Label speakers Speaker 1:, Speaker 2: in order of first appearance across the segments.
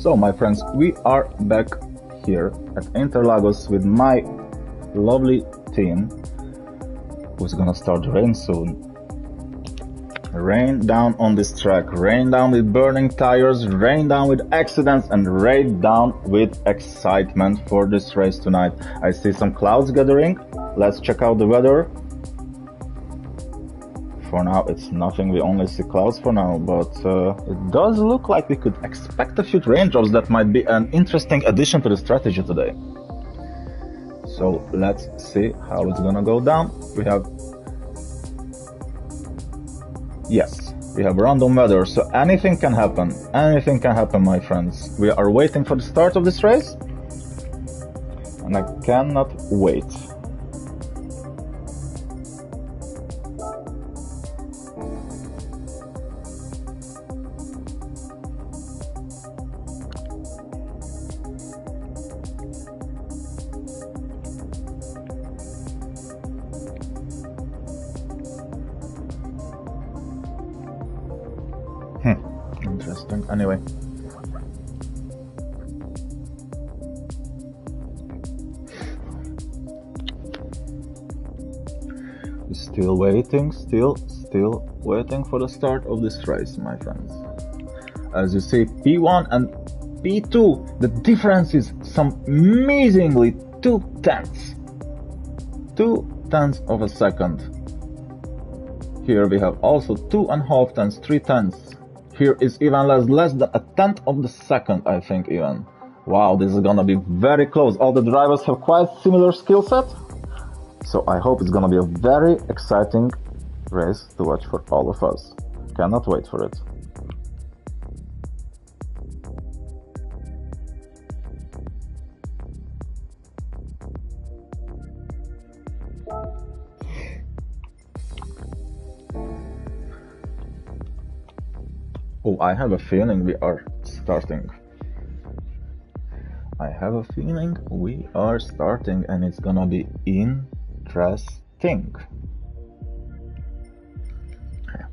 Speaker 1: So my friends, we are back here at Interlagos with my lovely team who's gonna start rain soon. Rain down on this track, rain down with burning tires, rain down with accidents, and rain down with excitement for this race tonight. I see some clouds gathering. Let's check out the weather. For now it's nothing, we only see clouds for now, but it does look like we could expect a few raindrops. That might be an interesting addition to the strategy today. So let's see how it's gonna go down. We have random weather, so anything can happen. Anything can happen, my friends. We are waiting for the start of this race, and I cannot wait. Interesting. Anyway. Still waiting for the start of this race, my friends. As you see, P1 and P2, the difference is some amazingly 2/10. 2/10 of a second. Here we have also 2.5 tenths, 3/10. Here is even less than a tenth of the second, I think even. Wow, this is gonna be very close. All the drivers have quite similar skill set. So I hope it's gonna be a very exciting race to watch for all of us. Cannot wait for it. Oh, I have a feeling we are starting. And it's gonna be interesting.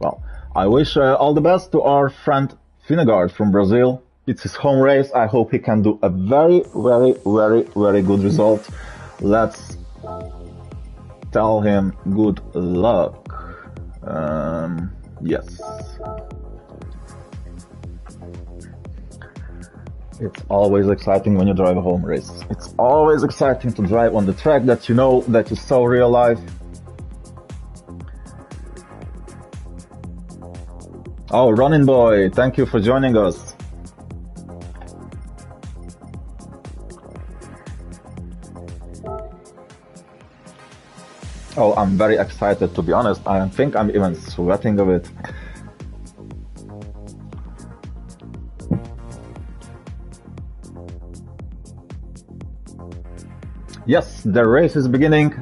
Speaker 1: Well, I wish all the best to our friend Finnegaard from Brazil. It's his home race. I hope he can do a very, very, very, very good result. Let's tell him good luck. Yes. It's always exciting when you drive a home race. It's always exciting to drive on the track that you know, that you saw real life. Oh, Running Boy, thank you for joining us. Oh, I'm very excited, to be honest. I think I'm even sweating a bit. Yes, the race is beginning.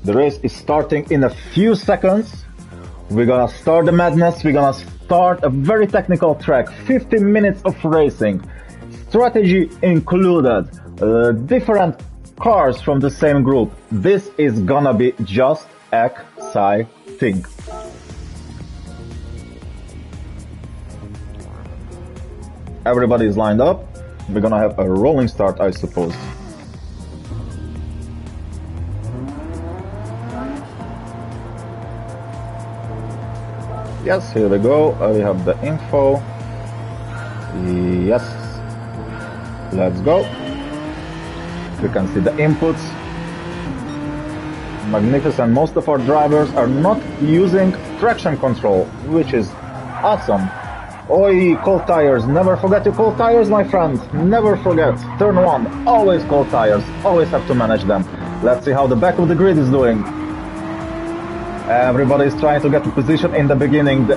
Speaker 1: The race is starting in a few seconds. We're gonna start the madness. We're gonna start a very technical track. 50 minutes of racing. Strategy included. Different cars from the same group. This is gonna be just exciting. Everybody is lined up. We're gonna have a rolling start, I suppose. Yes, here we go. We have the info. Yes. Let's go. We can see the inputs. Magnificent. Most of our drivers are not using traction control, which is awesome. Oi, cold tires. Never forget your cold tires, my friend. Never forget. Turn 1. Always cold tires. Always have to manage them. Let's see how the back of the grid is doing. Everybody is trying to get a position in the beginning. The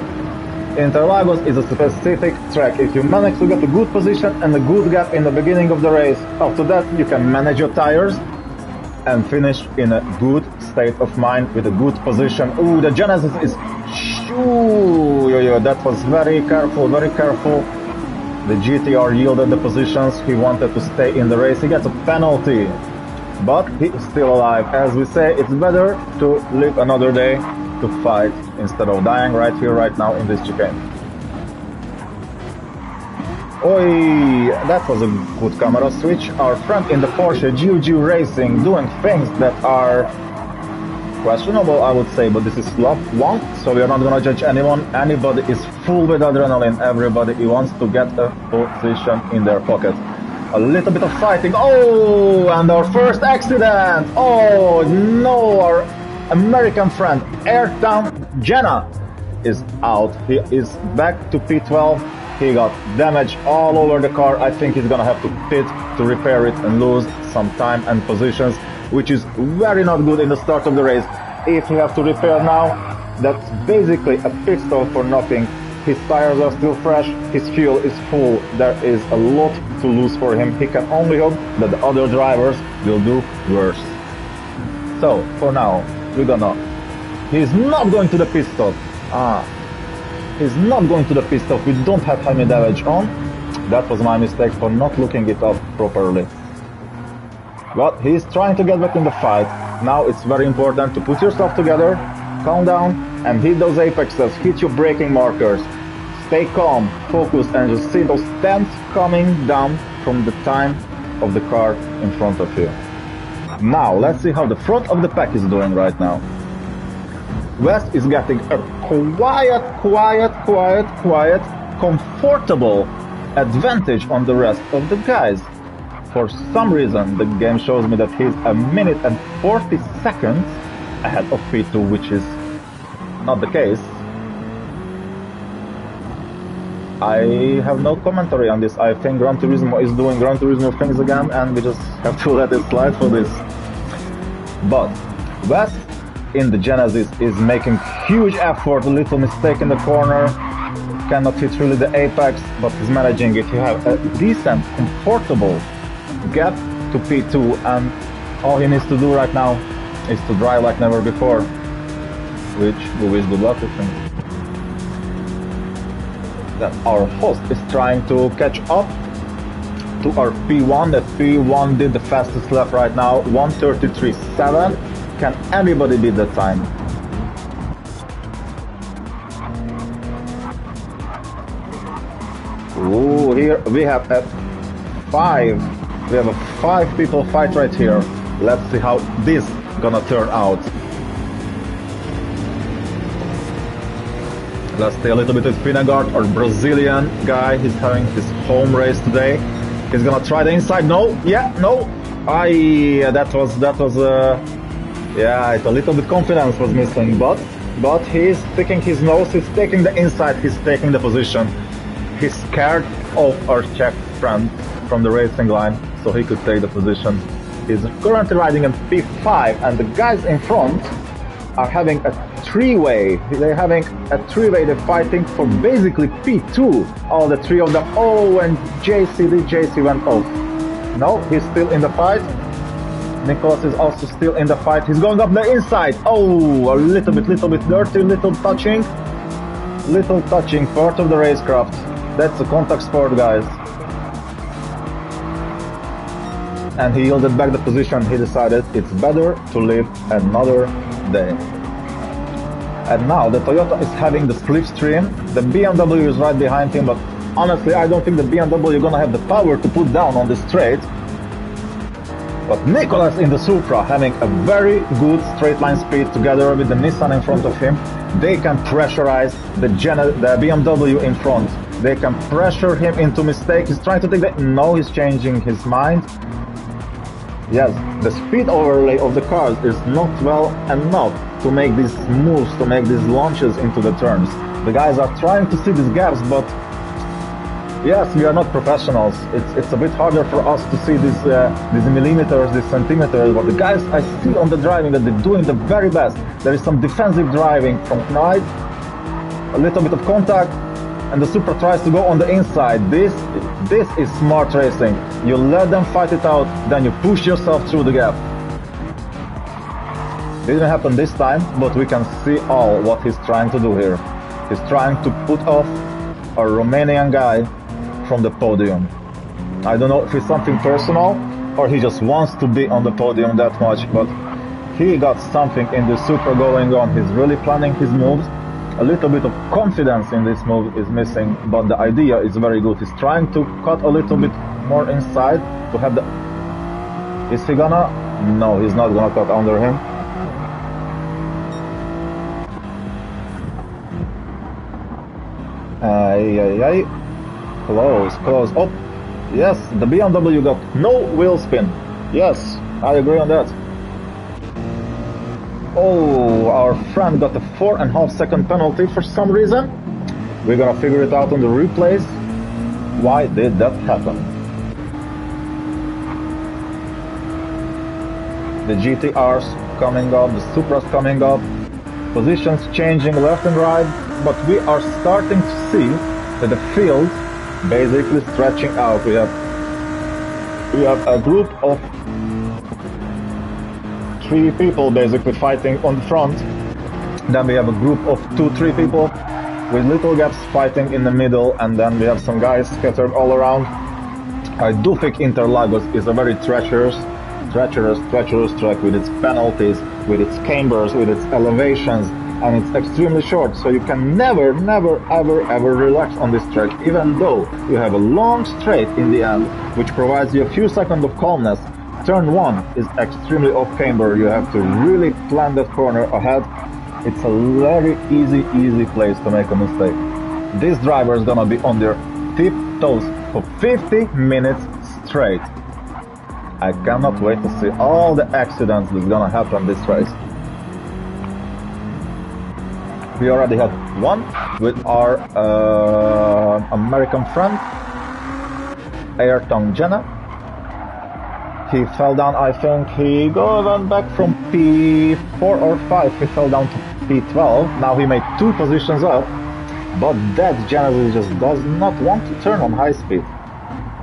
Speaker 1: Interlagos is a specific track. If you manage to get a good position and a good gap in the beginning of the race, after that you can manage your tires and finish in a good state of mind with a good position. Ooh, the Genesis is... Ooh, that was very careful, very careful. The GTR yielded the positions. He wanted to stay in the race. He gets a penalty. But he is still alive. As we say, it's better to live another day to fight instead of dying right here, right now in this chicane. Oi, that was a good camera switch. Our friend in the Porsche GG Racing doing things that are questionable, I would say, but this is lap 1, so we are not gonna judge anyone. Anybody is full with adrenaline. Everybody wants to get a position in their pocket. A little bit of fighting. Oh, and our first accident. Oh no, our American friend Airtown Jenna is out. He is back to P12. He got damage all over the car. I think he's gonna have to pit to repair it and lose some time and positions, which is very not good in the start of the race. If he has to repair now, that's basically a pit stop for nothing. His tires are still fresh, his fuel is full, there is a lot to lose for him. He can only hope that the other drivers will do worse. So, for now, he's not going to the pit stop. He's not going to the pit stop. We don't have any damage on. That was my mistake for not looking it up properly. But he's trying to get back in the fight. Now it's very important to put yourself together, calm down, and hit those apexes, hit your braking markers. Stay calm, focus, and just see those tenths coming down from the time of the car in front of you. Now, let's see how the front of the pack is doing right now. West is getting a quiet, comfortable advantage on the rest of the guys. For some reason, the game shows me that he's a minute and 40 seconds ahead of P2, which is not the case. I have no commentary on this. I think Gran Turismo is doing Gran Turismo things again, and we just have to let it slide for this. But West in the Genesis is making huge effort, a little mistake in the corner, cannot hit really the apex, but he's managing it. You have a decent, comfortable gap to P2, and all he needs to do right now is to drive like never before, which we wish good luck with him. Then our host is trying to catch up to our P1. That P1 did the fastest lap right now, 1:33.7. Can anybody beat that time? Ooh, here we have a 5 people fight right here. Let's see how this gonna turn out. Let's stay a little bit with Finnegaard, our Brazilian guy. He's having his home race today. He's gonna try the inside. No, yeah, no. That was yeah, it's a little bit confidence was missing, but he's sticking his nose. He's taking the inside. He's taking the position. He's scared of our Czech friend from the racing line, so he could take the position. He's currently riding in P5, and the guys in front are having a three-way. They're having a three-way. They're fighting for basically P2. All the three of them. Oh, and JC went off. No, he's still in the fight. Nicholas is also still in the fight. He's going up the inside. Oh, a little bit dirty, little touching, part of the racecraft. That's a contact sport, guys. And he yielded back the position. He decided it's better to live another day. And now the Toyota is having the slipstream. The BMW is right behind him, but honestly, I don't think the BMW is gonna have the power to put down on the straight. But Nicholas in the Supra having a very good straight line speed together with the Nissan in front of him. They can pressurize the BMW in front. They can pressure him into mistake. He's trying to take the... No, he's changing his mind. Yes, the speed overlay of the cars is not well enough to make these moves, to make these launches into the turns. The guys are trying to see these gaps, but yes, we are not professionals. It's a bit harder for us to see these millimeters, these centimeters, but the guys I see on the driving that they're doing the very best. There is some defensive driving from right, a little bit of contact, and the Supra tries to go on the inside. This is smart racing. You let them fight it out, then you push yourself through the gap. Didn't happen this time, but we can see all what he's trying to do here. He's trying to put off a Romanian guy from the podium. I don't know if it's something personal or he just wants to be on the podium that much, but he got something in the Supra going on. He's really planning his moves. A little bit of confidence in this move is missing, but the idea is very good. He's trying to cut a little bit more inside to have the... Is he gonna? No, he's not gonna cut under him. Ay. Close. Oh, yes, the BMW got no wheel spin. Yes, I agree on that. Oh, our friend got a 4.5 second penalty for some reason. We're gonna figure it out on the replays. Why did that happen? The GTRs coming up, the Supras coming up, positions changing left and right, but we are starting to see that the field basically stretching out. We have a group of 3 people basically fighting on the front. Then we have a group of 2-3 people with little gaps fighting in the middle, and then we have some guys scattered all around. I do think Interlagos is a very treacherous track with its penalties, with its cambers, with its elevations, and it's extremely short, so you can never ever relax on this track, even though you have a long straight in the end, which provides you a few seconds of calmness. Turn 1 is extremely off camber. You have to really plan that corner ahead. It's a very easy place to make a mistake. This driver is gonna be on their tiptoes for 50 minutes straight. I cannot wait to see all the accidents that's gonna happen this race. We already had one with our American friend, Ayrton Jenna. He fell down, I think he went back from P4 or 5, he fell down to P12. Now he made 2 positions up, but that Genesis just does not want to turn on high speed.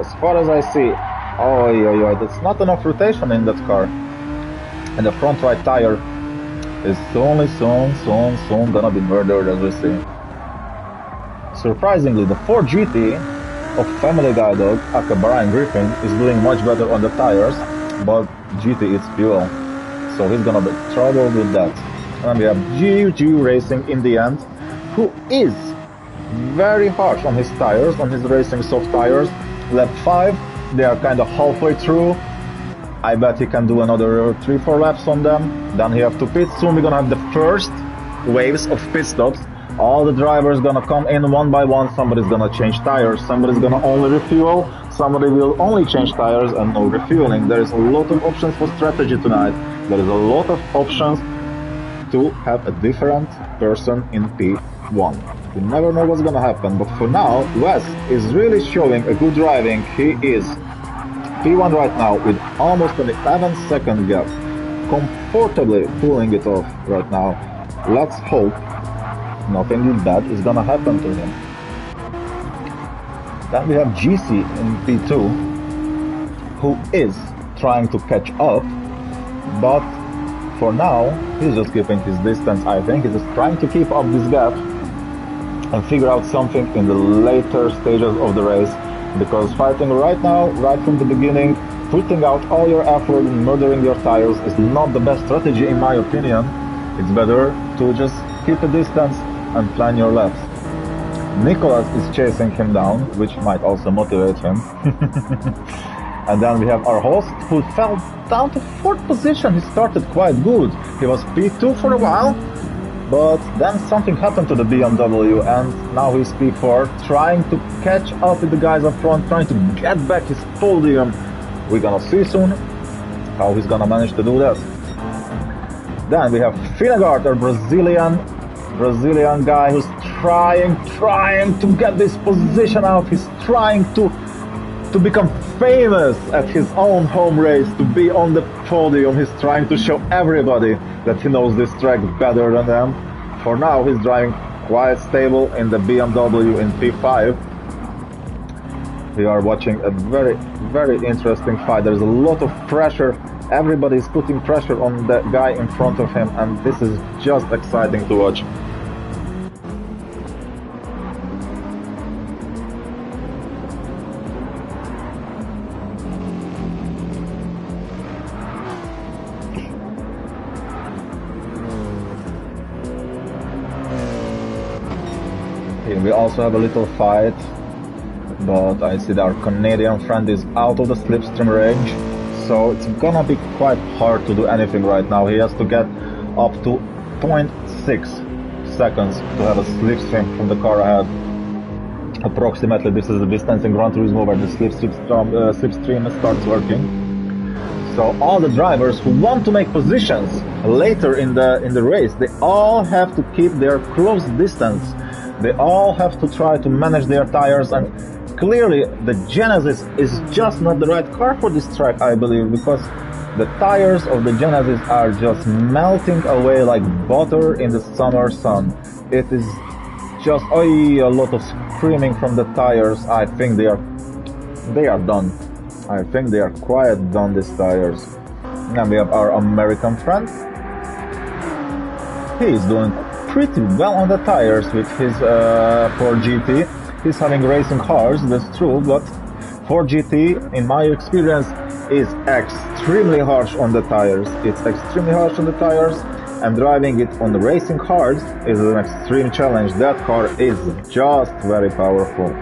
Speaker 1: As far as I see, that's not enough rotation in that car. And the front right tire is soon gonna be murdered, as we see. Surprisingly, the Ford GT of Family Guy dog, aka Brian Griffin, is doing much better on the tires, but GT is fuel, so he's gonna be trouble with that. And we have GG Racing in the end, who is very harsh on his tires, on his racing soft tires. Lap 5, they are kind of halfway through. I bet he can do another 3-4 laps on them. Then he have to pit. Soon we're gonna have the first waves of pit stops. All the drivers gonna come in one by one. Somebody's gonna change tires, somebody's gonna only refuel, somebody will only change tires and no refueling. There is a lot of options for strategy tonight. There is a lot of options to have a different person in P1. You never know what's gonna happen, but for now, Wes is really showing a good driving. He is P1 right now with almost an 11-second gap, comfortably pulling it off right now. Let's hope nothing bad is gonna happen to him. Then we have GC in P2, who is trying to catch up, but for now he's just keeping his distance. I think he's just trying to keep up this gap and figure out something in the later stages of the race, because fighting right now, right from the beginning, putting out all your effort and murdering your tires is not the best strategy in my opinion. It's better to just keep a distance and plan your laps. Nicholas is chasing him down, which might also motivate him. And then we have our host, who fell down to 4th position. He started quite good. He was P2 for a while, but then something happened to the BMW, and now he's P4, trying to catch up with the guys up front, trying to get back his podium. We're gonna see soon how he's gonna manage to do that. Then we have Finnegaard, our Brazilian guy, who's trying to get this position out. He's trying to become famous at his own home race, to be on the podium. He's trying to show everybody that he knows this track better than them. For now, he's driving quite stable in the BMW in P5. We are watching a very interesting fight. There's a lot of pressure. Everybody's putting pressure on the guy in front of him, and this is just exciting to watch. We also have a little fight, but I see that our Canadian friend is out of the slipstream range, so it's gonna be quite hard to do anything right now. He has to get up to 0.6 seconds to have a slipstream from the car ahead. Approximately, this is the distance in Gran Turismo where the slipstream starts working. So all the drivers who want to make positions later in the race, they all have to keep their close distance. They all have to try to manage their tires, and clearly the Genesis is just not the right car for this track, I believe, because the tires of the Genesis are just melting away like butter in the summer sun. It is just a lot of screaming from the tires. I think they are done. I think they are quite done, these tires. And we have our American friend. He is doing pretty well on the tires with his Ford GT. He's having racing cars, that's true, but Ford GT, in my experience, is extremely harsh on the tires. It's extremely harsh on the tires, and driving it on the racing cars is an extreme challenge. That car is just very powerful.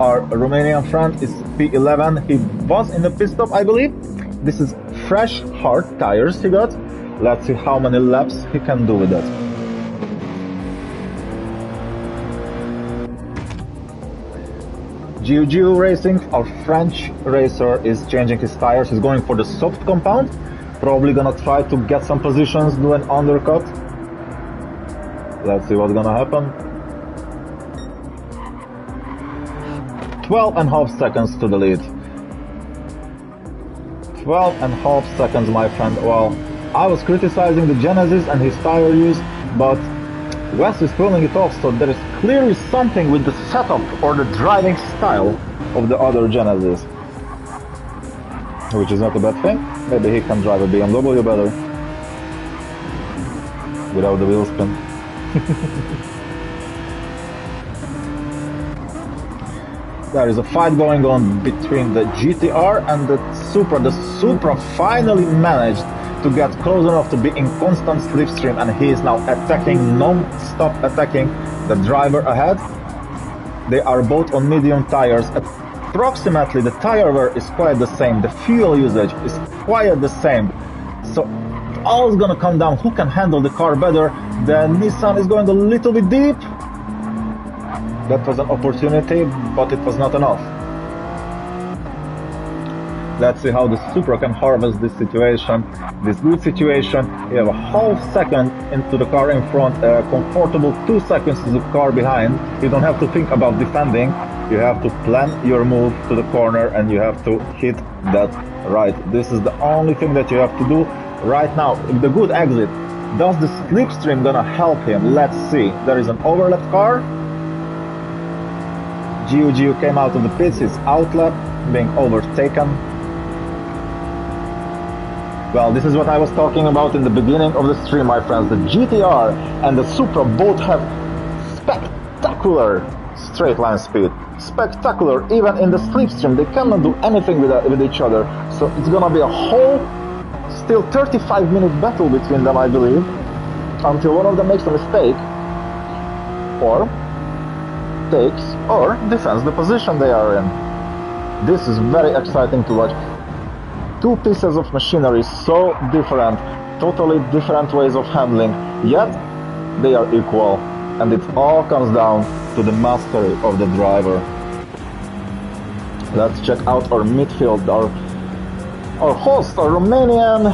Speaker 1: Our Romanian friend is P11. He was in the pit stop, I believe. This is fresh, hard tires he got. Let's see how many laps he can do with that. GU Racing, our French racer, is changing his tires. He's going for the soft compound. Probably gonna try to get some positions, do an undercut. Let's see what's gonna happen. 12.5 seconds to the lead. 12.5 seconds, my friend. Well, I was criticizing the Genesis and his tire use, but Wes is pulling it off, so there is clearly something with the setup or the driving style of the other Genesis. Which is not a bad thing. Maybe he can drive a BMW better. Without the wheel spin. There is a fight going on between the GTR and the Supra. The Supra finally managed to get close enough to be in constant slipstream, and he is now attacking, non-stop attacking the driver ahead. They are both on medium tires. Approximately the tire wear is quite the same. The fuel usage is quite the same. So all is gonna come down who can handle the car better. The Nissan is going a little bit deep. That was an opportunity, but it was not enough. Let's see how the Supra can harvest this situation, this good situation. You have a half second into the car in front, a comfortable 2 seconds to the car behind. You don't have to think about defending. You have to plan your move to the corner, and you have to hit that right. This is the only thing that you have to do right now. The good exit. Does the slipstream gonna help him? Let's see. There is an overlapped car. GU came out of the pits, his outlap being overtaken. Well, this is what I was talking about in the beginning of the stream, my friends. The GTR and the Supra both have spectacular straight line speed. Spectacular, even in the slipstream. They cannot do anything with each other. So it's gonna be a whole, still 35-minute battle between them, I believe, until one of them makes a mistake, or takes or defends the position they are in. This is very exciting to watch. Two pieces of machinery, so different, totally different ways of handling, yet they are equal, and it all comes down to the mastery of the driver. Let's check out our midfield, our host, our Romanian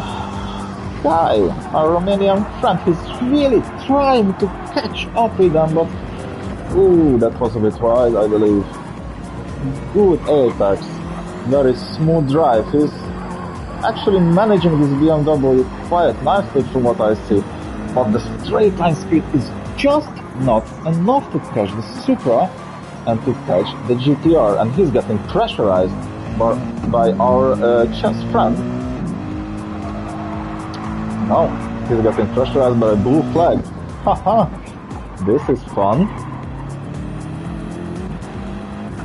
Speaker 1: guy, our Romanian friend. He's really trying to catch up with them, but ooh, that was a bit wide, I believe. Good apex, very smooth drive. He's actually managing this BMW quite nicely from what I see, but the straight line speed is just not enough to catch the Supra and to catch the GTR, and he's getting pressurized by our chess friend. No, he's getting pressurized by a blue flag. Haha, this is fun.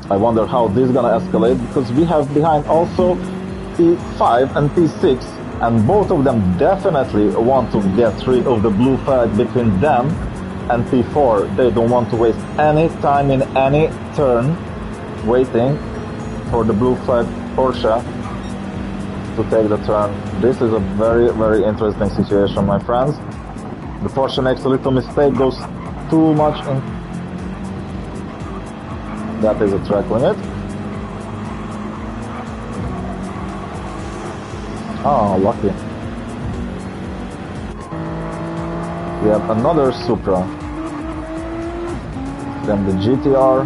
Speaker 1: I wonder how this is gonna escalate, because we have behind also P5 and P6, and both of them definitely want to get rid of the blue flag between them and P4, they don't want to waste any time in any turn waiting for the blue flag Porsche to take the turn. This is a very, very interesting situation, my friends. The Porsche makes a little mistake, goes too much in. That is a track limit. Oh, lucky. We have another Supra. Then the GTR.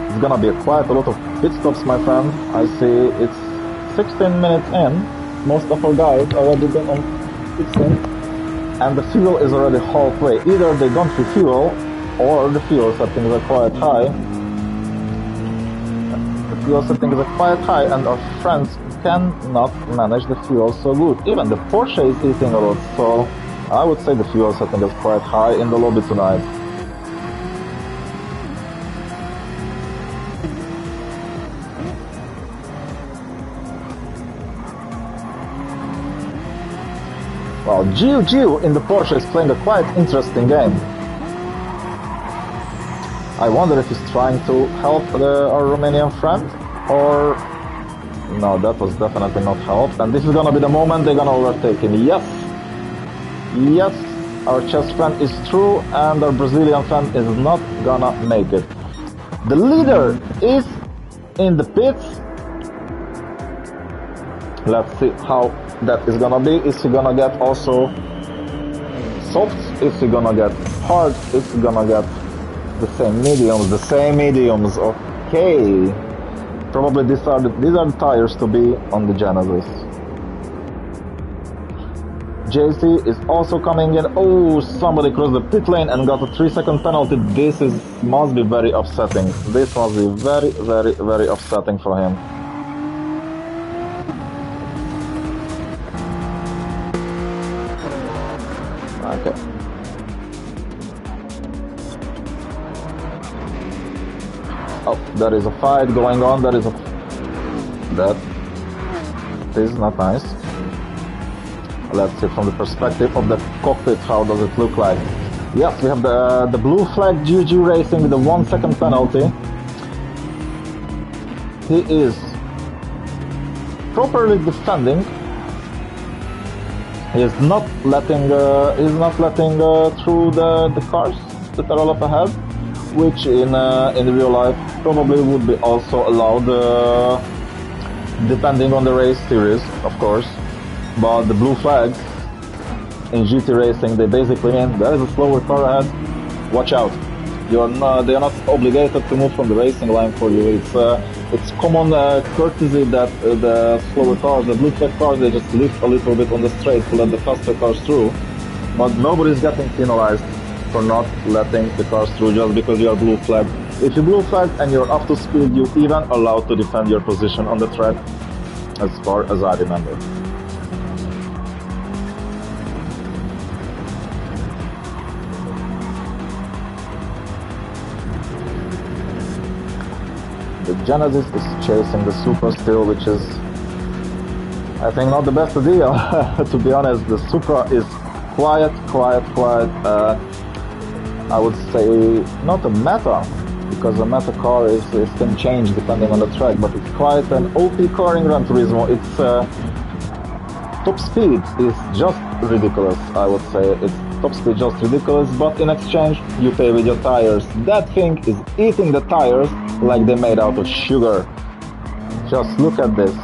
Speaker 1: It's gonna be quite a lot of pit stops, my friend. I see it's 16 minutes in. Most of our guys already been on pit stop. And the fuel is already halfway. Either they don't refuel, or the fuel settings are quite high. The fuel settings are quite high, and our friends cannot manage the fuel so good. Even the Porsche is eating a lot, so I would say the fuel setting is quite high in the lobby tonight. Well, Gio in the Porsche is playing a quite interesting game. I wonder if he's trying to help our Romanian friend, or... No, that was definitely not help. And this is gonna be the moment they're gonna overtake him. Yes! Yes, our Czech friend is through, and our Brazilian friend is not gonna make it. The leader is in the pits. Let's see how that is gonna be. Is he gonna get also soft? Is he gonna get hard? Is he gonna get the same mediums? The same mediums. Okay. Probably these are the tires to be on the Genesis. JC is also coming in. Oh, somebody crossed the pit lane and got a 3-second penalty. This must be very upsetting. This must be very, very, very upsetting for him. Okay. Oh, there is a fight going on. That is not nice. Let's see from the perspective of the cockpit, how does it look like? Yes, we have the blue flag GG Racing with a 1-second penalty. He is properly defending. He is not letting through the cars that are all up ahead, which in real life probably would be also allowed, depending on the race series, of course. But the blue flags in GT racing, they basically mean there is a slower car ahead. Watch out! They are not obligated to move from the racing line for you. It's common courtesy that the slower cars, the blue flag cars, they just lift a little bit on the straight to let the faster cars through. But nobody's getting penalized for not letting the cars through just because you are blue flag. If you blue flag and you're up to speed, you're even allowed to defend your position on the track, as far as I remember. The Genesis is chasing the Supra still, which is, I think, not the best idea. To be honest, the Supra is quiet. I would say not a meta, because a meta car can change depending on the track, but it's quite an OP car in Gran Turismo. Its top speed is just ridiculous, I would say. It's top speed just ridiculous, but in exchange you pay with your tires. That thing is eating the tires like they're made out of sugar. Just look at this.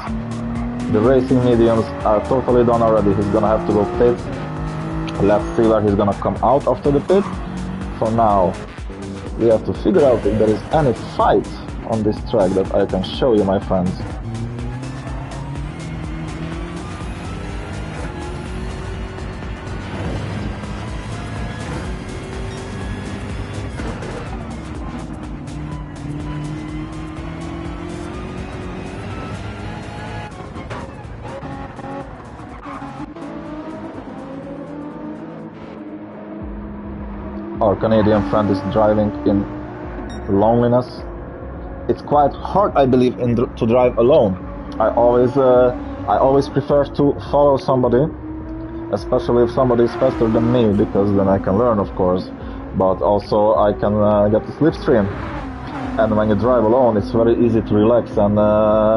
Speaker 1: The racing mediums are totally done already. He's gonna have to go pit. Let's see where he's gonna come out after the pit. For now, we have to figure out if there is any fight on this track that I can show you, my friends. Our Canadian friend is driving in loneliness. It's quite hard, I believe, to drive alone. I always prefer to follow somebody, especially if somebody is faster than me, because then I can learn, of course. but also I can get the slipstream. And when you drive alone, it's very easy to relax and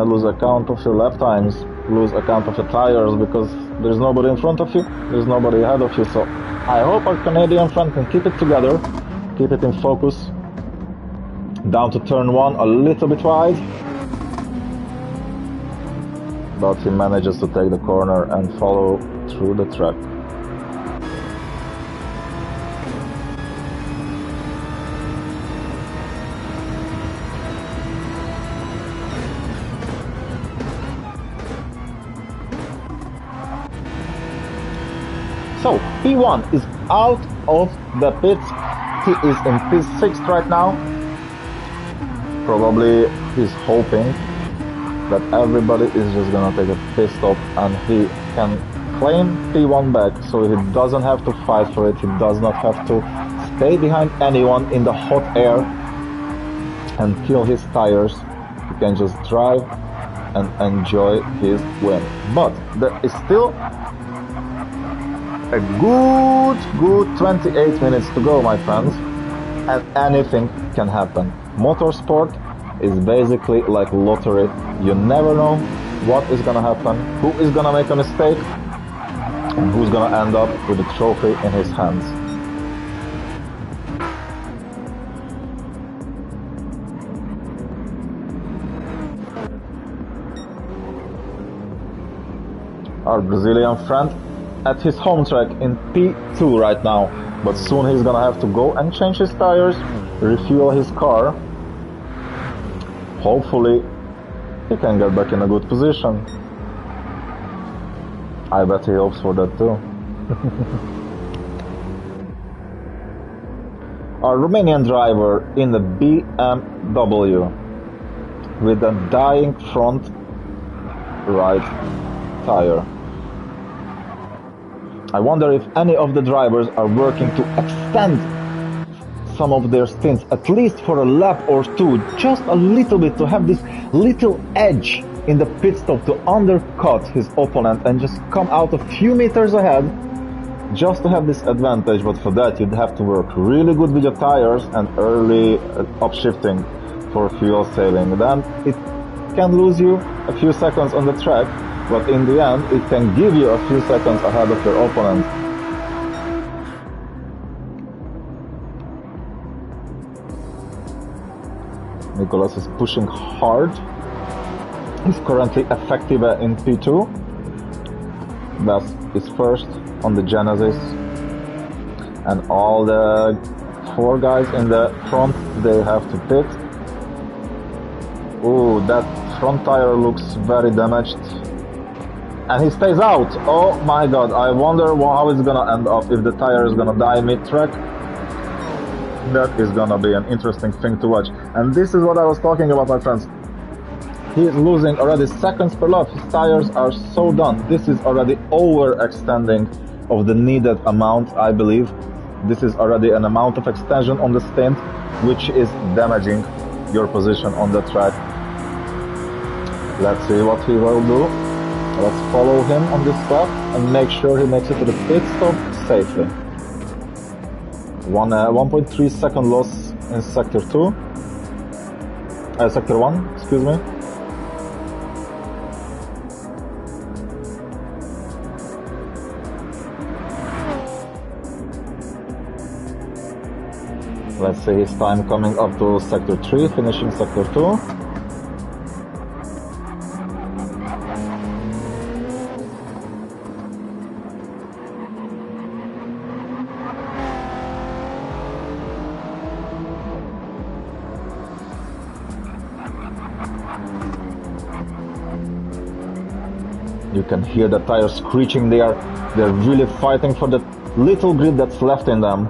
Speaker 1: lose account of your lap times, lose account of your tires, because there's nobody in front of you, there's nobody ahead of you. So I hope our Canadian friend can keep it together, keep it in focus. Down to turn 1, a little bit wide, but he manages to take the corner and follow through the track. So P1 is out of the pits. He is in P6 right now. Probably he's hoping that everybody is just gonna take a pit stop and he can claim P1 back, so he doesn't have to fight for it. He does not have to stay behind anyone in the hot air and kill his tires. He can just drive and enjoy his win. But there is still a good 28 minutes to go, my friends, and anything can happen. Motorsport is basically like lottery. You never know what is gonna happen, who is gonna make a mistake, and who's gonna end up with a trophy in his hands. Our Brazilian friend at his home track in P2 right now, but soon he's gonna have to go and change his tires, refuel his car. Hopefully he can get back in a good position. I bet he hopes for that too. Our Romanian driver in the BMW with a dying front right tire. I wonder if any of the drivers are working to extend some of their stints, at least for a lap or two, just a little bit, to have this little edge in the pit stop to undercut his opponent and just come out a few meters ahead, just to have this advantage. But for that you'd have to work really good with your tires and early upshifting for fuel saving. Then it can lose you a few seconds on the track, but in the end it can give you a few seconds ahead of your opponent. Nicolas is pushing hard. He's currently effective in P2. Best is first on the Genesis. And all the 4 guys in the front, they have to pit. Ooh, that front tire looks very damaged. And he stays out. Oh my god, I wonder how it's gonna end up, if the tire is gonna die mid-track. That is gonna be an interesting thing to watch. And this is what I was talking about, my friends. He is losing already seconds per lap. His tires are so done. This is already overextending of the needed amount, I believe. This is already an amount of extension on the stint, which is damaging your position on the track. Let's see what he will do. Let's follow him on this lap and make sure he makes it to the pit stop safely. 1.3 second loss in sector 2. Sector 1, excuse me. Let's see his time coming up to sector 3, finishing sector 2. You can hear the tires screeching there. They're really fighting for the little grip that's left in them.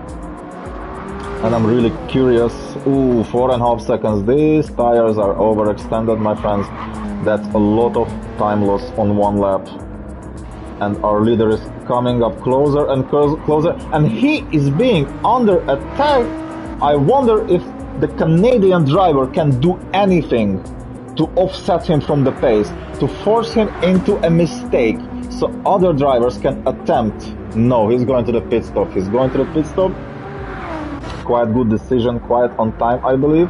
Speaker 1: And I'm really curious. Ooh, 4.5 seconds. These tires are overextended, my friends. That's a lot of time loss on one lap. And our leader is coming up closer and closer. And he is being under attack. I wonder if the Canadian driver can do anything to offset him from the pace, to force him into a mistake, so other drivers can attempt. No, he's going to the pit stop. He's going to the pit stop. quite good decision, quite on time, I believe.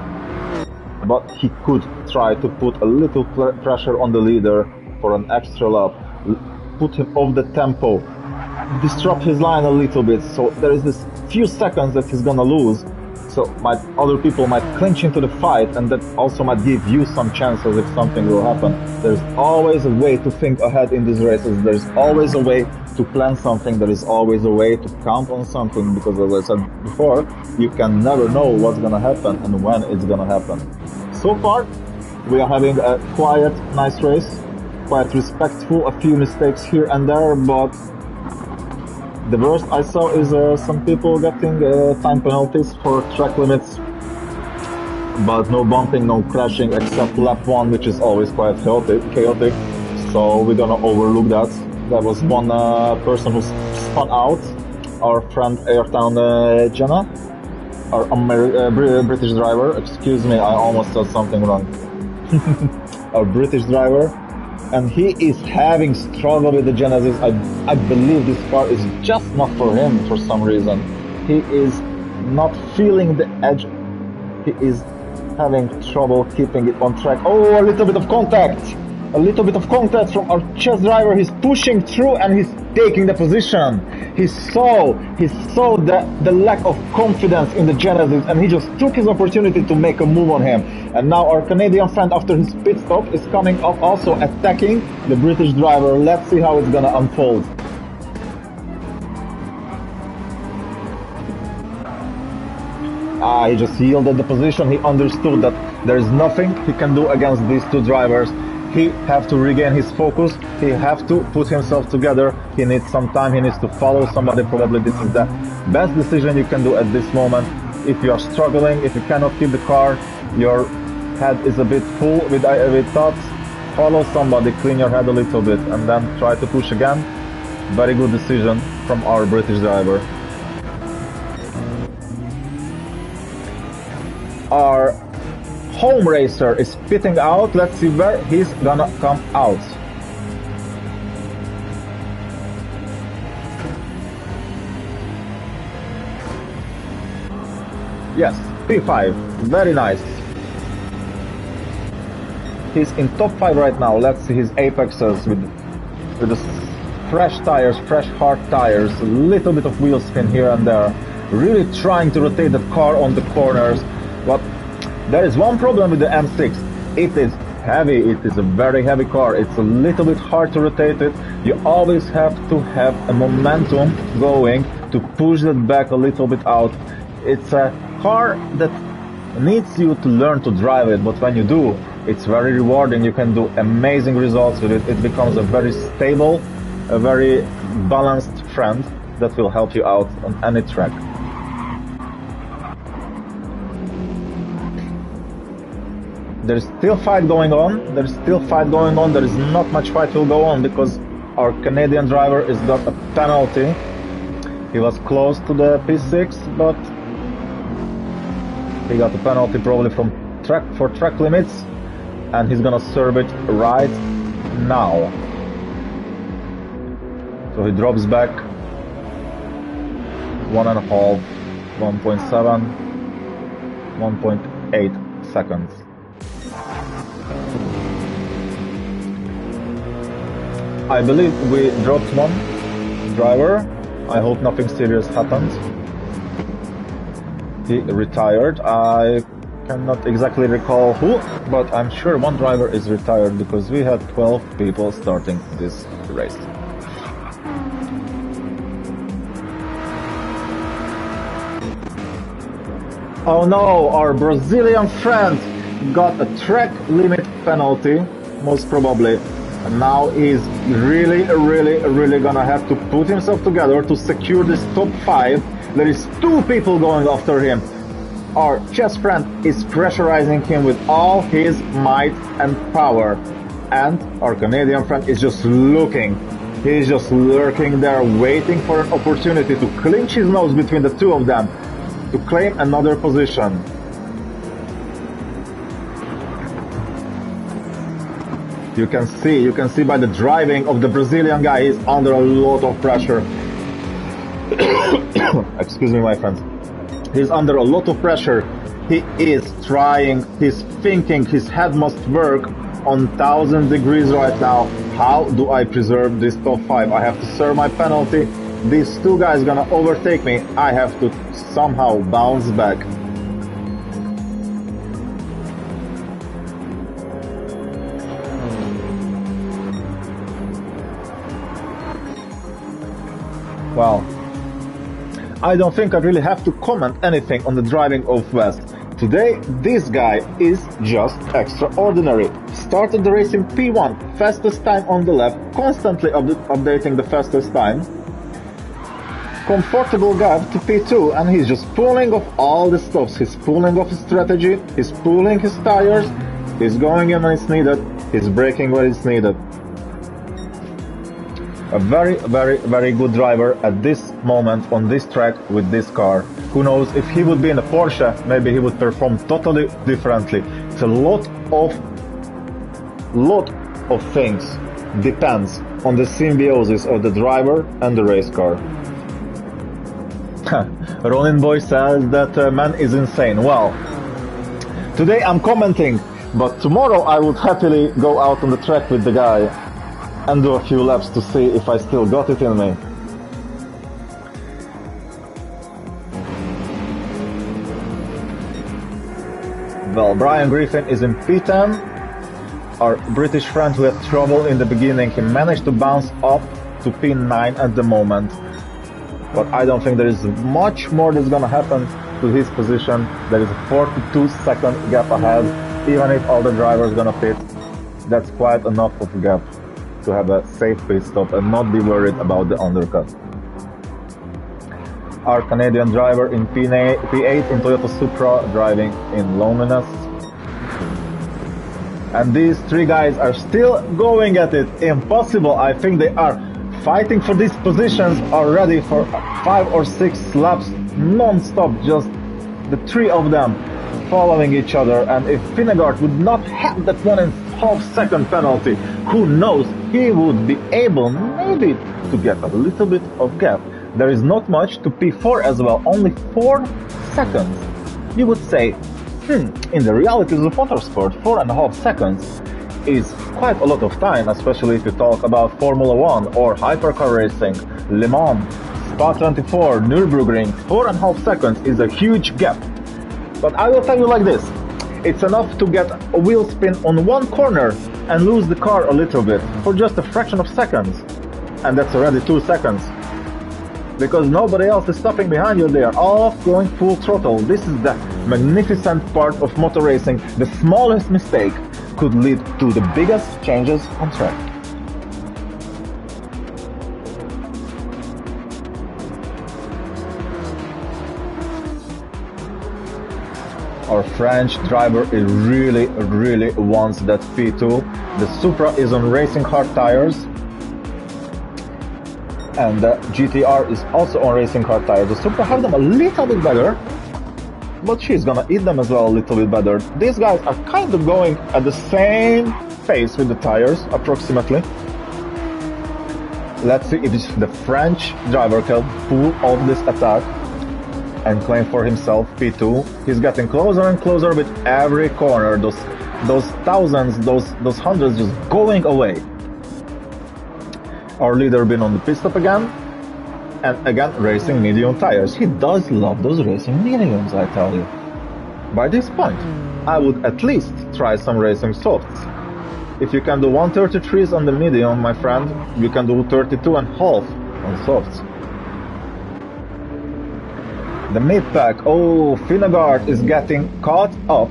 Speaker 1: But he could try to put a little pressure on the leader for an extra lap, put him off the tempo, disrupt his line a little bit, so there is this few seconds that he's gonna lose. So other people might clinch into the fight, and that also might give you some chances if something will happen. There's always a way to think ahead in these races. There's always a way to plan something. There is always a way to count on something, because as I said before, you can never know what's gonna happen and when it's gonna happen. So far, we are having a quiet, nice race, quite respectful, a few mistakes here and there, but the worst I saw is some people getting time penalties for track limits, but no bumping, no crashing, except lap 1, which is always quite chaotic. So we're gonna overlook that. There was one person who spun out, our friend Ayrton Jenna, our British driver. Excuse me, I almost said something wrong. Our British driver. And he is having struggle with the Genesis. I believe this car is just not for him for some reason. He is not feeling the edge. He is having trouble keeping it on track. Oh, a little bit of contact. A little bit of contact from our chess driver. He's pushing through and he's taking the position. He saw the lack of confidence in the Genesis, and he just took his opportunity to make a move on him. And now our Canadian friend, after his pit stop, is coming up also attacking the British driver. Let's see how it's gonna unfold. He just yielded the position. He understood that there is nothing he can do against these two drivers. He have to regain his focus. He have to put himself together. He needs some time. He needs to follow somebody. Probably this is the best decision you can do at this moment. If you are struggling, if you cannot keep the car, your head is a bit full with thoughts, follow somebody, clean your head a little bit, and then try to push again. Very good decision from our British driver. Our home racer is pitting out. Let's see where he's gonna come out. Yes, P5, very nice. He's in top 5 right now. Let's see his apexes with the fresh tires, fresh hard tires, a little bit of wheel spin here and there. Really trying to rotate the car on the corners. But there is one problem with the M6. It is heavy. It is a very heavy car. It's a little bit hard to rotate it. You always have to have a momentum going to push it back a little bit out. It's a car that needs you to learn to drive it, but when you do, it's very rewarding. You can do amazing results with it. It becomes a very stable, a very balanced friend that will help you out on any track. There's still fight going on. There's still fight going on. There is not much fight will go on because our Canadian driver has got a penalty. He was close to the P6, but he got a penalty probably from track limits, and he's gonna serve it right now. So he drops back 1.5, 1.7, 1.8 seconds. I believe we dropped one driver. I hope nothing serious happened. He retired. I cannot exactly recall who, but I'm sure one driver is retired because we had 12 people starting this race. Oh no, our Brazilian friend got a track limit penalty, most probably. And now he's really gonna have to put himself together to secure this top 5. There is 2 people going after him. Our chess friend is pressurizing him with all his might and power. And our Canadian friend is just looking. He's just lurking there, waiting for an opportunity to clinch his nose between the 2 of them, to claim another position. You can see by the driving of the Brazilian guy, he's under a lot of pressure. Excuse me, my friends. He's under a lot of pressure. He is trying, he's thinking, his head must work on 1000 degrees right now. How do I preserve this top 5? I have to serve my penalty. These two guys gonna overtake me. I have to somehow bounce back. Well, I don't think I really have to comment anything on the driving of West. Today, this guy is just extraordinary. Started the race in P1, fastest time on the lap, constantly updating the fastest time. Comfortable gap to P2, and he's just pulling off all the stops. He's pulling off his strategy, he's pulling his tires, he's going in when it's needed, he's braking when it's needed. A very, very, very good driver at this moment on this track with this car. Who knows, if he would be in a Porsche, maybe he would perform totally differently. It's a lot of things depends on the symbiosis of the driver and the race car. Ronin Boy says that man is insane. Well, today I'm commenting, but tomorrow I would happily go out on the track with the guy and do a few laps to see if I still got it in me. Well, Brian Griffin is in P10. Our British friend who had trouble in the beginning, he managed to bounce up to P9 at the moment. But I don't think there is much more that's gonna happen to his position. There is a 42-second gap ahead. Even if all the drivers gonna pit, that's quite enough of a gap to have a safe pit stop and not be worried about the undercut. Our Canadian driver in P8 in Toyota Supra driving in loneliness. And these three guys are still going at it. Impossible. I think they are fighting for these positions already for 5 or 6 laps non-stop, just the three of them following each other. And if Finnegaard would not have that 1.5 second penalty, who knows, he would be able maybe to get a little bit of gap. There is not much to P4 as well, only 4 seconds. You would say, in the realities of motorsport, 4.5 seconds is quite a lot of time, especially if you talk about Formula 1 or hypercar racing, Le Mans, Spa 24, Nürburgring. 4.5 seconds is a huge gap. But I will tell you like this, it's enough to get a wheel spin on one corner and lose the car a little bit for just a fraction of seconds. And that's already 2 seconds. Because nobody else is stopping behind you, they are all going full throttle. This is the magnificent part of motor racing. The smallest mistake could lead to the biggest changes on track. Our French driver really wants that P2. The Supra is on racing hard tires. And the GTR is also on racing hard tires. The Supra have them a little bit better, but she's gonna eat them as well a little bit better. These guys are kind of going at the same pace with the tires, approximately. Let's see if the French driver can pull off this attack and claim for himself P2. He's getting closer and closer with every corner. Those thousands, those hundreds just going away. Our leader been on the pit stop again, and again racing medium tires. He does love those racing mediums, I tell you. By this point, I would at least try some racing softs. If you can do 133s on the medium, my friend, you can do 32.5 on softs. The mid-pack, oh, Finnegaard is getting caught up.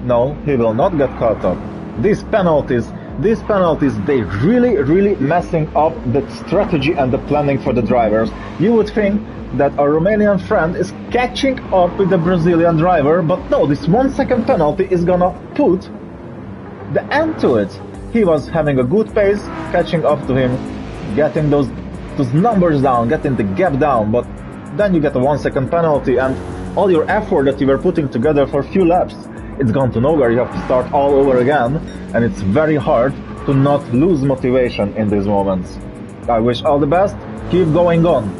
Speaker 1: No, he will not get caught up. These penalties, they really messing up the strategy and the planning for the drivers. You would think that our Romanian friend is catching up with the Brazilian driver, but no, this 1 second penalty is gonna put the end to it. He was having a good pace, catching up to him, getting those numbers down, getting the gap down, but then you get a 1 second penalty and all your effort that you were putting together for a few laps, it's gone to nowhere. You have to start all over again, and it's very hard to not lose motivation in these moments. I wish all the best, keep going on.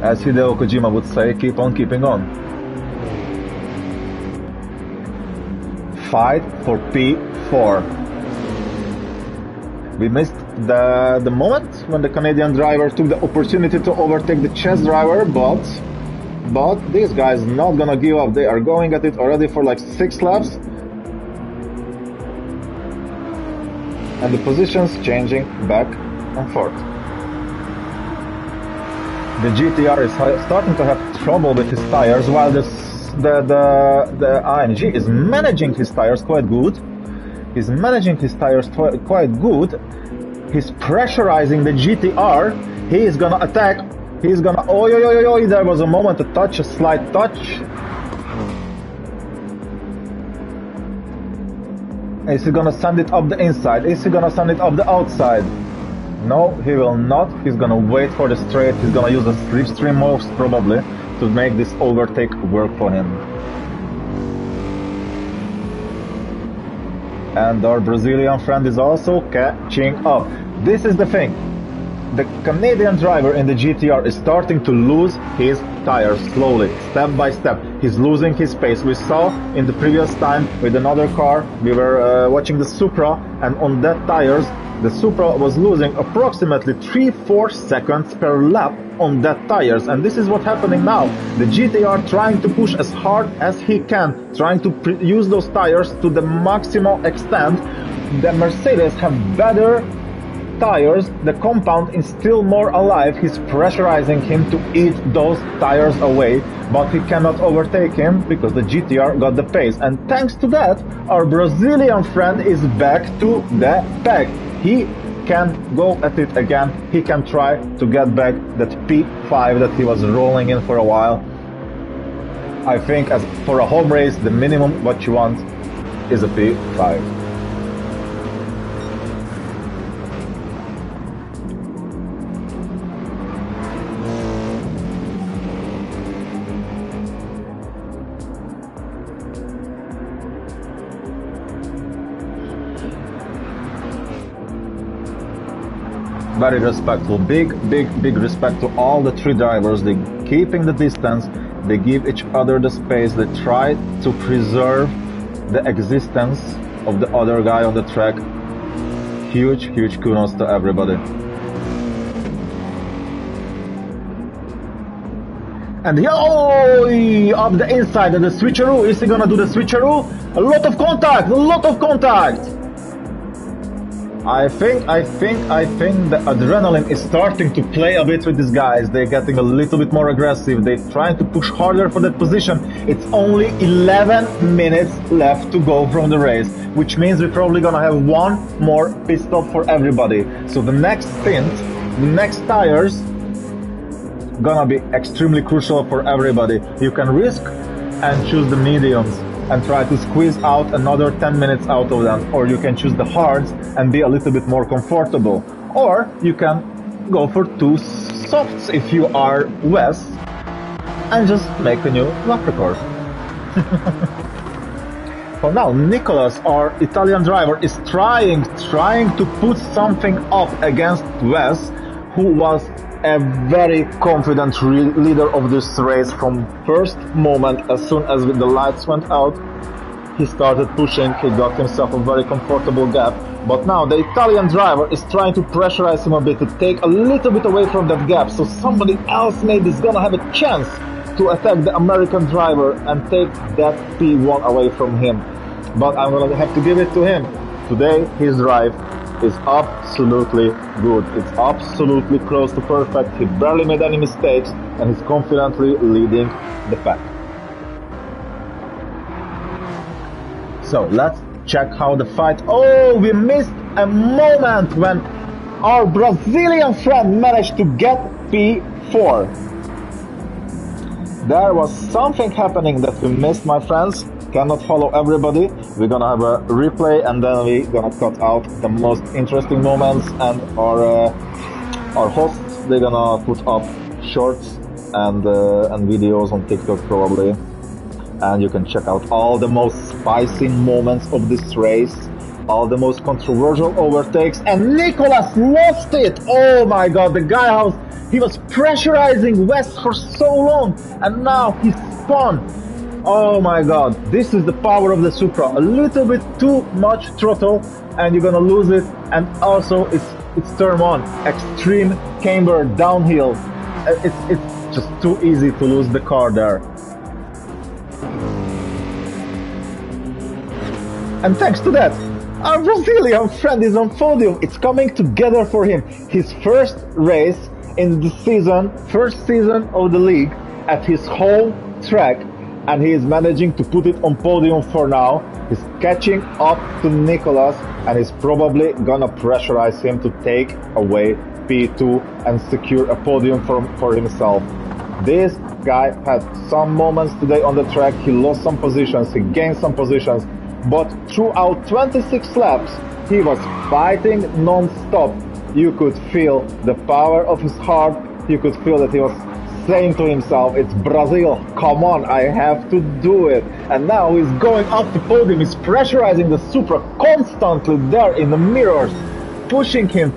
Speaker 1: As Hideo Kojima would say, keep on keeping on. Fight for P4. We missed the moment when the Canadian driver took the opportunity to overtake the Czech driver, but these guys not gonna give up. They are going at it already for like 6 laps. And the positions changing back and forth. The GTR is starting to have trouble with his tires, while the AMG is managing his tires quite good. He's managing his tires quite good. He's pressurizing the GTR. He is gonna attack. He's gonna... Oh, there was a moment, a slight touch. Is he gonna send it up the inside? Is he gonna send it up the outside? No, he will not. He's gonna wait for the straight. He's gonna use a slipstream most probably to make this overtake work for him. And our Brazilian friend is also catching up. This is the thing. The Canadian driver in the GTR is starting to lose his tires slowly, step by step. He's losing his pace. We saw in the previous time with another car, we were watching the Supra, and on that tires, the Supra was losing approximately 3-4 seconds per lap on that tires. And this is what's happening now. The GTR trying to push as hard as he can, trying to use those tires to the maximal extent. The Mercedes have better tires, the compound is still more alive. He's pressurizing him to eat those tires away, but he cannot overtake him because the GTR got the pace. And thanks to that, our Brazilian friend is back to the pack. He can go at it again. He can try to get back that P5 that he was rolling in for a while. I think as for a home race, the minimum what you want is a P5. Very respectful, big respect to all the 3 drivers. They keeping the distance, they give each other the space, they try to preserve the existence of the other guy on the track. Huge kudos to everybody. And here, up the inside and the switcheroo. Is he gonna do the switcheroo? A lot of contact. I think the adrenaline is starting to play a bit with these guys. They're getting a little bit more aggressive. They're trying to push harder for that position. It's only 11 minutes left to go from the race, which means we're probably gonna have one more pit stop for everybody. So the next stint, the next tires, gonna be extremely crucial for everybody. You can risk and choose the mediums and try to squeeze out another 10 minutes out of them, or you can choose the hards and be a little bit more comfortable, or you can go for 2 softs if you are Wes and just make a new lap record. For now, Nicolas, our Italian driver, is trying to put something up against Wes, who was a very confident leader of this race from first moment. As soon as the lights went out, he started pushing. He got himself a very comfortable gap, but now the Italian driver is trying to pressurize him a bit, to take a little bit away from that gap, so somebody else maybe is gonna have a chance to attack the American driver and take that P1 away from him. But I'm gonna have to give it to him. Today his drive is absolutely good. It's absolutely close to perfect. He barely made any mistakes and he's confidently leading the pack. So let's check how the fight... Oh, we missed a moment when our Brazilian friend managed to get P4. There was something happening that we missed, my friends. Cannot follow everybody. We're gonna have a replay and then we're gonna cut out the most interesting moments, and our hosts, they're gonna put up shorts and videos on TikTok probably, and you can check out all the most spicy moments of this race. all the most controversial overtakes, and Nicolas lost it! Oh my god, the guy he was pressurizing West for so long, and now he spun! Oh my god, this is the power of the Supra. A little bit too much throttle, and you're gonna lose it, and also it's turn one, extreme camber downhill. It's just too easy to lose the car there. And thanks to that, our Brazilian friend is on podium. It's coming together for him. His first race in the season, first season of the league at his home track, and he is managing to put it on podium for now. He's catching up to Nicolas, and he's probably gonna pressurize him to take away P2 and secure a podium for himself. This guy had some moments today on the track. He lost some positions, he gained some positions, but throughout 26 laps, he was fighting non-stop. You could feel the power of his heart. You could feel that he was saying to himself, it's Brazil, come on, I have to do it. And now he's going up the podium, he's pressurizing the Supra constantly there in the mirrors, pushing him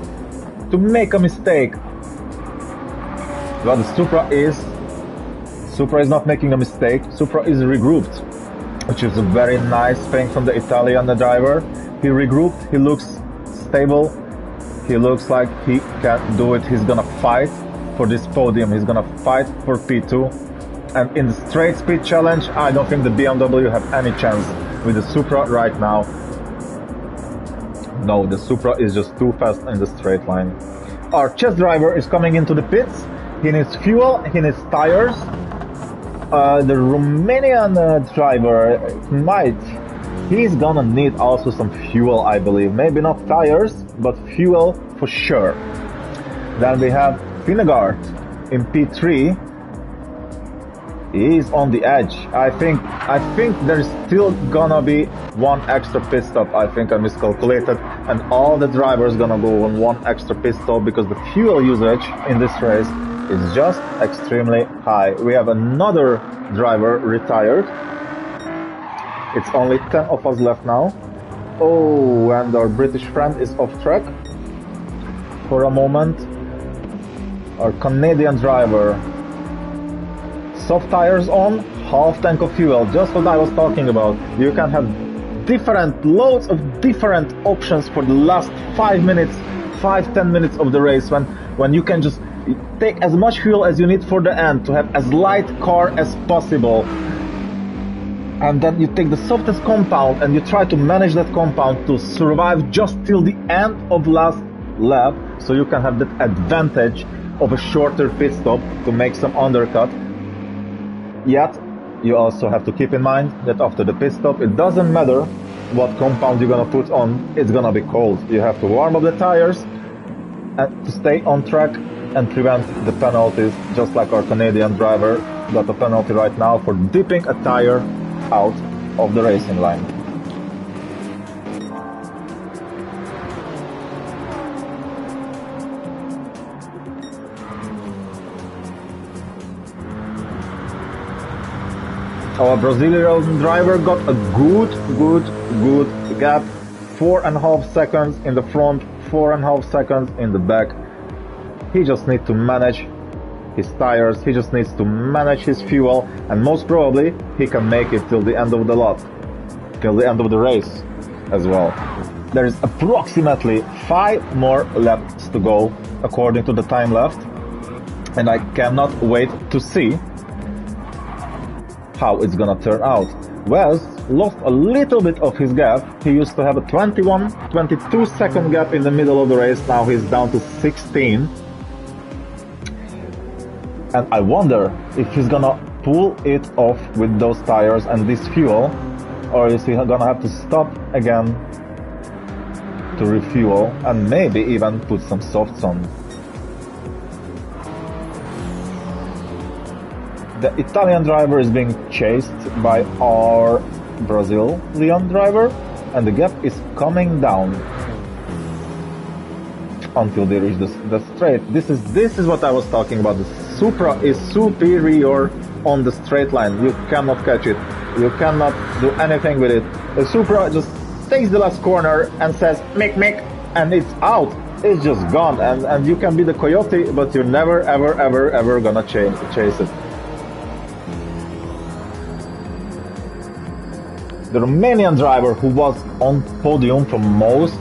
Speaker 1: to make a mistake. But the Supra is not making a mistake. Supra is regrouped, which is a very nice thing from the Italian driver. He regrouped, he looks stable, he looks like he can do it. He's gonna fight for this podium, he's gonna fight for P2. And in the straight speed challenge, I don't think the BMW have any chance with the Supra right now. No, the Supra is just too fast in the straight line. Our chess driver is coming into the pits. He needs fuel, he needs tires. The Romanian driver he's gonna need also some fuel, I believe. Maybe not tires, but fuel for sure. Then we have Vingegaard in P3. He's on the edge. I think there's still gonna be one extra pit stop. I think I miscalculated, and all the drivers gonna go on one extra pit stop because the fuel usage in this race is just extremely high. We have another driver retired. It's only 10 of us left now. Oh, and our British friend is off track for a moment. Our Canadian driver, soft tires on, half tank of fuel, just what I was talking about. You can have loads of different options for the last 5 minutes, 5-10 minutes of the race, when you can just take as much fuel as you need for the end to have as light car as possible. And then you take the softest compound and you try to manage that compound to survive just till the end of last lap, so you can have that advantage of a shorter pit stop to make some undercut. Yet you also have to keep in mind that after the pit stop, it doesn't matter what compound you're gonna put on, it's gonna be cold. You have to warm up the tires and to stay on track and prevent the penalties, just like our Canadian driver got a penalty right now for dipping a tire out of the racing line. Our Brazilian driver got a good gap, 4.5 seconds in the front, 4.5 seconds in the back. He just needs to manage his tires, he just needs to manage his fuel, and most probably he can make it till the end of the lot, till the end of the race as well. There is approximately 5 more laps to go according to the time left, and I cannot wait to see how it's gonna turn out. Wells lost a little bit of his gap. He used to have a 22 second gap in the middle of the race. Now he's down to 16. And I wonder if he's gonna pull it off with those tires and this fuel, or is he gonna have to stop again to refuel and maybe even put some softs on. The Italian driver is being chased by our Brazilian driver, and the gap is coming down until they reach the straight. This is what I was talking about. The Supra is superior on the straight line. You cannot catch it. You cannot do anything with it. The Supra just takes the last corner and says, "Mick, Mick," and it's out. It's just gone, and you can be the coyote, but you're never, ever, ever, ever gonna chase it. The Romanian driver who was on podium for most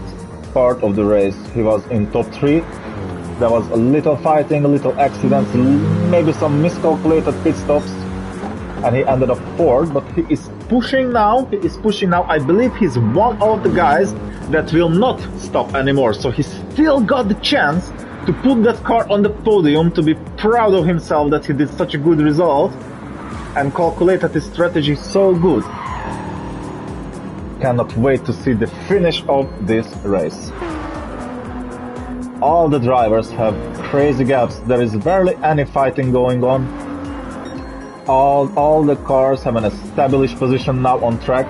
Speaker 1: part of the race, he was in top 3. There was a little fighting, a little accidents, maybe some miscalculated pit stops, and he ended up 4th, but he is pushing now. I believe he's one of the guys that will not stop anymore, so he still got the chance to put that car on the podium, to be proud of himself that he did such a good result and calculated his strategy so good. Cannot wait to see the finish of this race. All the drivers have crazy gaps, there is barely any fighting going on. All the cars have an established position now on track.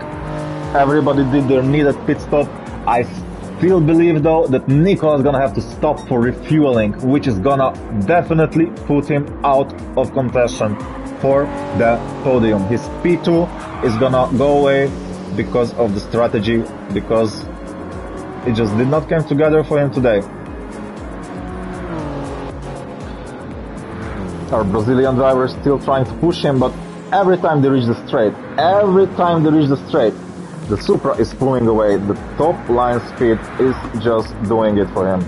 Speaker 1: Everybody did their needed pit stop. I still believe though that Nicola is gonna have to stop for refueling, which is gonna definitely put him out of contention for the podium. His P2 is gonna go away because of the strategy, because it just did not come together for him today. Our Brazilian driver is still trying to push him, but every time they reach the straight, the Supra is pulling away. The top line speed is just doing it for him.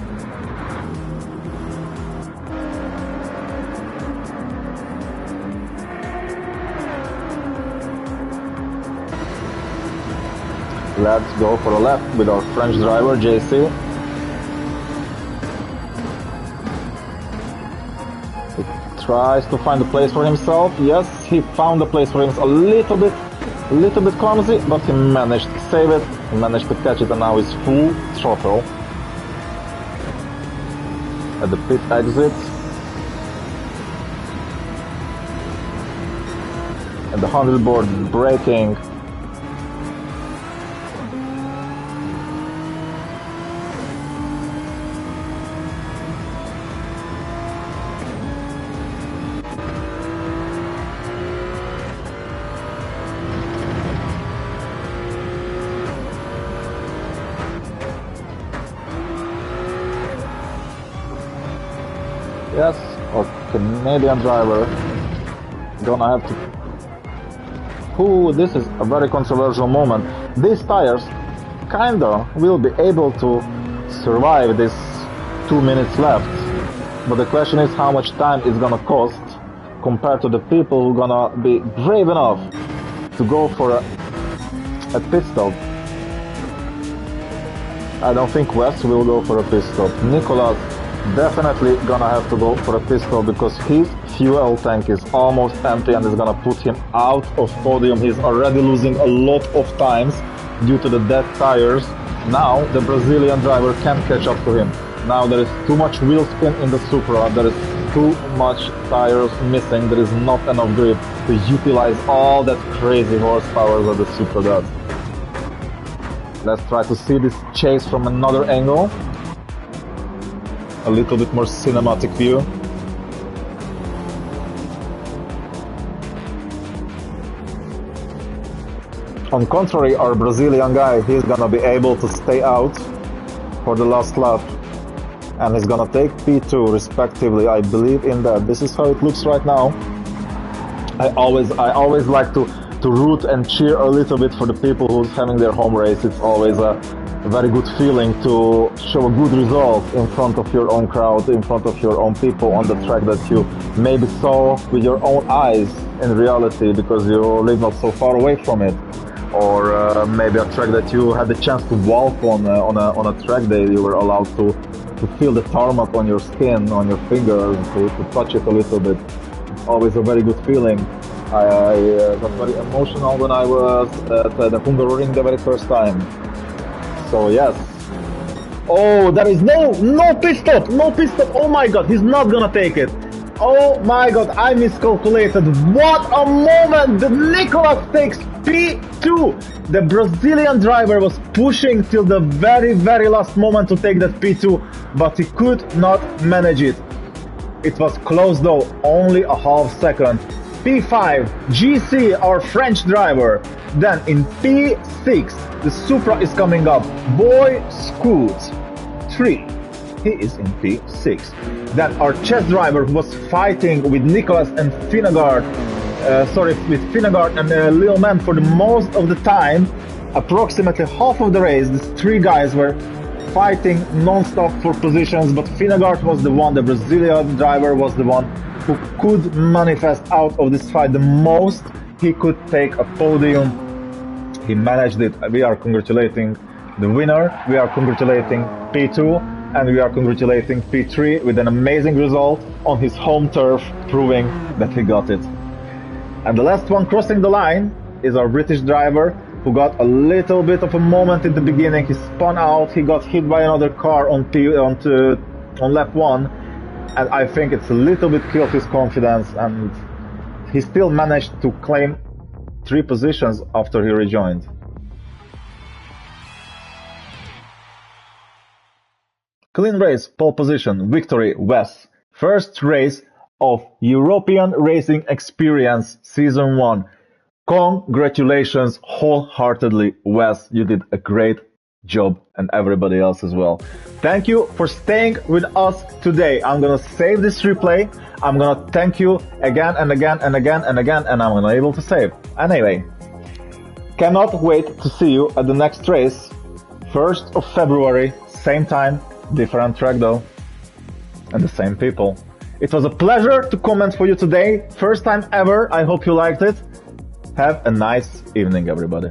Speaker 1: Let's go for a lap with our French driver, JC. He tries to find a place for himself. Yes, he found a place for himself. A little bit clumsy, but he managed to save it. He managed to catch it, and now he's full throttle at the pit exit. And the 100 board braking. Yes, our Canadian driver gonna have to... Ooh, this is a very controversial moment. These tires kinda will be able to survive this 2 minutes left. But the question is how much time it's gonna cost compared to the people who are gonna be brave enough to go for a pit stop. I don't think West will go for a pit stop. Nicolas definitely gonna have to go for a pit stop because his fuel tank is almost empty and is gonna put him out of podium. He's already losing a lot of times due to the dead tires. Now the Brazilian driver can't catch up to him. Now there is too much wheel spin in the Supra, there is too much tires missing, there is not enough grip to utilize all that crazy horsepower that the Supra does. Let's try to see this chase from another angle. A little bit more cinematic view. On contrary, our Brazilian guy, he's gonna be able to stay out for the last lap. And he's gonna take P2 respectively. I believe in that. This is how it looks right now. I always like to root and cheer a little bit for the people who's having their home race. It's always a very good feeling to show a good result in front of your own crowd, in front of your own people on the track that you maybe saw with your own eyes in reality because you live not so far away from it, or maybe a track that you had the chance to walk on a track day. You were allowed to feel the tarmac on your skin, on your fingers, to touch it a little bit. It's always a very good feeling. I got very emotional when I was at the Hungaroring the very first time. So yes. Oh, there is no pit stop, no pit stop. Oh my god, he's not gonna take it. Oh my god, I miscalculated. What a moment! The Nicolas takes P2. The Brazilian driver was pushing till the very last moment to take that P2, but he could not manage it. It was close though, only a half second. P5, GC, our French driver. Then in P6, the Supra is coming up. Boy Scoot 3. He is in P6. Then our chess driver who was fighting with Nicholas and Finnegaard, with Finnegaard and Lil Man for the most of the time, approximately half of the race, these three guys were fighting non-stop for positions, but Finnegaard was the one, the Brazilian driver was the one who could manifest out of this fight the most. He could take a podium. He managed it. We are congratulating the winner. We are congratulating P2 and we are congratulating P3 with an amazing result on his home turf, proving that he got it. And the last one crossing the line is our British driver, who got a little bit of a moment in the beginning. He spun out, he got hit by another car on lap 1, and I think it's a little bit killed his confidence, and he still managed to claim 3 positions after he rejoined. Clean race, pole position, victory, Wes. First race of European Racing Experience Season 1. Congratulations wholeheartedly, Wes. You did a great job, and everybody else as well. Thank you for staying with us today. I'm gonna save this replay. I'm gonna thank you again and again and again and again, and I'm gonna be able to save. Anyway, cannot wait to see you at the next race. 1st of February, same time, different track though, and the same people. It was a pleasure to comment for you today. First time ever. I hope you liked it. Have a nice evening, everybody.